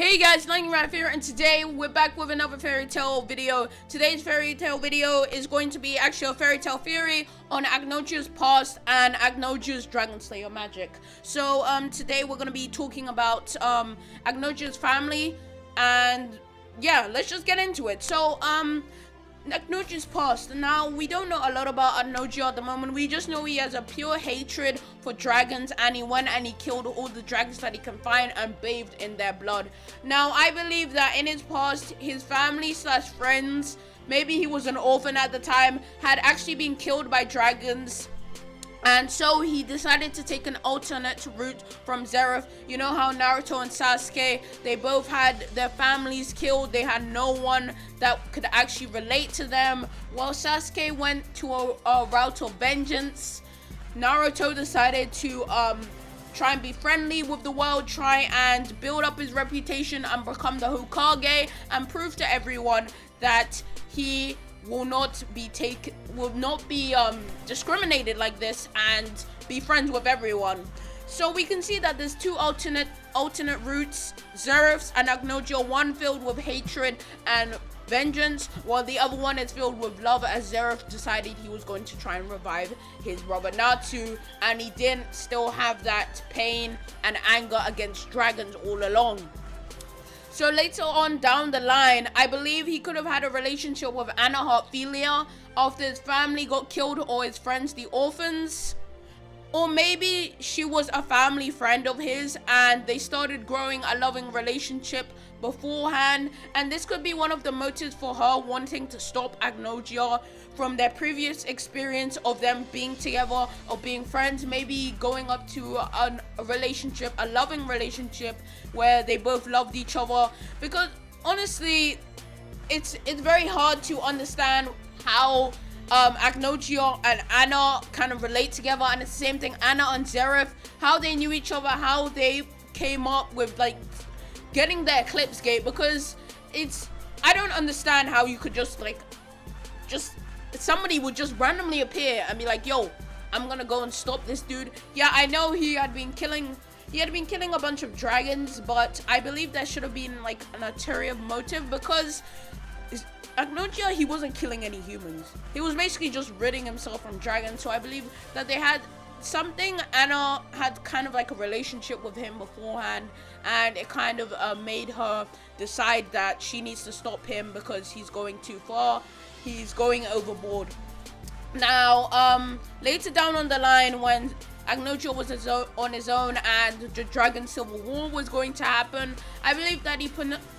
Hey guys, lightningrafh here, and today we're back with another fairy tale video. Today's fairy tale video is going to be actually a fairy tale theory on Acnologia's past and Acnologia's Dragon Slayer magic. So today we're going to be talking about Acnologia's family, and yeah, let's just get into it. So Acnologia's past. Now, we don't know a lot about Acnologia at the moment. We just know he has a pure hatred for dragons, and he went and he killed all the dragons that he can find and bathed in their blood. Now, I believe that in his past, his family slash friends, maybe he was an orphan at the time, had actually been killed by dragons. And so he decided to take an alternate route from Zeref. You know how Naruto and Sasuke, they both had their families killed. They had no one that could actually relate to them. Well, Sasuke went to a route of vengeance. Naruto decided to try and be friendly with the world, try and build up his reputation and become the Hokage, and prove to everyone that he will not be discriminated like this and be friends with everyone. So we can see that there's two alternate routes, Zeref's and Acnologia, one filled with hatred and vengeance, while the other one is filled with love, as Zeref decided he was going to try and revive his brother Natsu, and he didn't still have that pain and anger against dragons all along. So later on down the line, I believe he could have had a relationship with Anna Heartfilia after his family got killed, or his friends, the orphans. Or maybe she was a family friend of his and they started growing a loving relationship beforehand. And this could be one of the motives for her wanting to stop Acnologia from their previous experience of them being together or being friends, maybe going up to a relationship, a loving relationship where they both loved each other. Because honestly, it's very hard to understand how Acnologia and Anna kind of relate together, and it's the same thing, Anna and Zeref, how they knew each other, how they came up with like getting the Eclipse Gate, because I don't understand how you could just somebody would just randomly appear and be like, yo, I'm gonna go and stop this dude. Yeah, I know he had been killing a bunch of dragons, but I believe there should have been like an ulterior motive, because Acnologia, he wasn't killing any humans. He was basically just ridding himself from dragons. So I believe that they had something. Anna had kind of like a relationship with him beforehand, and it kind of made her decide that she needs to stop him because he's going too far. He's going overboard. Now, later down on the line, when Acnologia was on his own and the Dragon Civil War was going to happen, I believe that he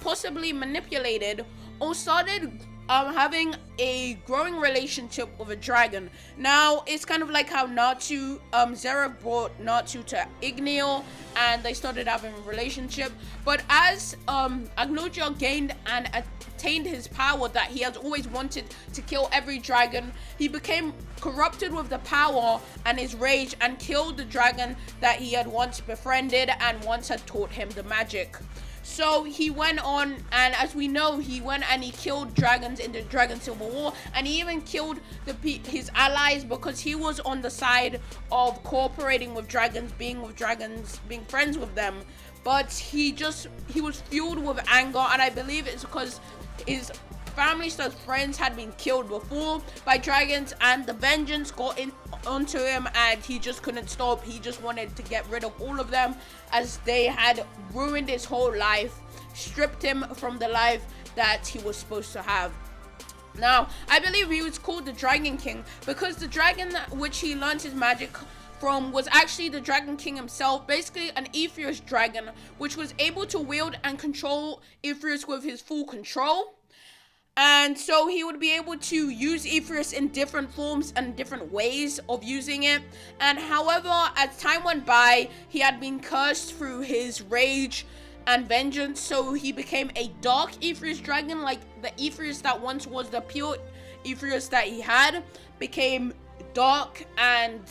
possibly manipulated or started having a growing relationship with a dragon. Now, it's kind of like how Natsu, Zeref brought Natsu to Igneo, and they started having a relationship. But as Acnologia gained and attained his power that he has always wanted to kill every dragon, he became corrupted with the power and his rage and killed the dragon that he had once befriended and once had taught him the magic. So he went on, and as we know, he went and he killed dragons in the Dragon Civil War, and he even killed his allies, because he was on the side of cooperating with dragons, being friends with them. But he was fueled with anger, and I believe it's because his family slash friends had been killed before by dragons, and the vengeance got onto him, and he just couldn't stop. He just wanted to get rid of all of them, as they had ruined his whole life, stripped him from the life that he was supposed to have. Now, I believe he was called the Dragon King because the dragon which he learned his magic from was actually the Dragon King himself, basically an Aetherius dragon, which was able to wield and control Aetherius with his full control. And so he would be able to use Aetherius in different forms and different ways of using it. And however, as time went by, he had been cursed through his rage and vengeance. So he became a dark Aetherius dragon, like the Aetherius that once was the pure Aetherius that he had, became dark and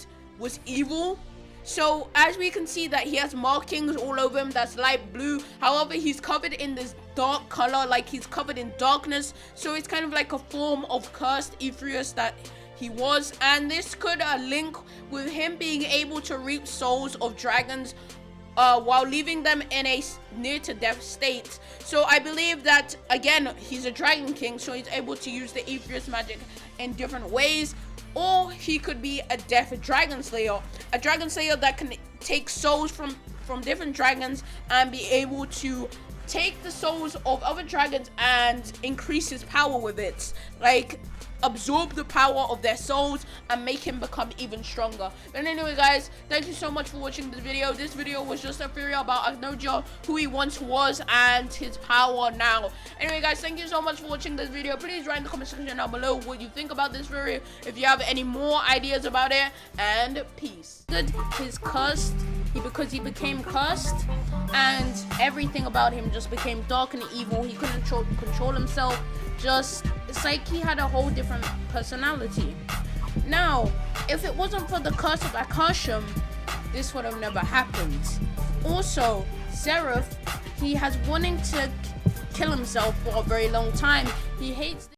was evil. So as we can see that he has markings all over him that's light blue. However, he's covered in this dark color, like he's covered in darkness. So it's kind of like a form of cursed Aetherius that he was. And this could link with him being able to reap souls of dragons while leaving them in a near to death state. So I believe that, again, he's a Dragon King, so he's able to use the Aetherius magic in different ways. Or he could be a death dragon slayer, a dragon slayer that can take souls from different dragons and be able to take the souls of other dragons and increase his power with it, like absorb the power of their souls and make him become even stronger. But anyway, guys, thank you so much for watching this video. This video was just a theory about Acnologia, who he once was and his power now. Anyway, guys, thank you so much for watching this video. Please write in the comment section down below what you think about this theory, if you have any more ideas about it, and peace. His cursed, because he became cursed, and everything about him just became dark and evil. He couldn't control himself. Just, it's like he had a whole different personality. Now, if it wasn't for the curse of Akasham, this would have never happened. Also, Seraph, he has wanting to kill himself for a very long time. He hates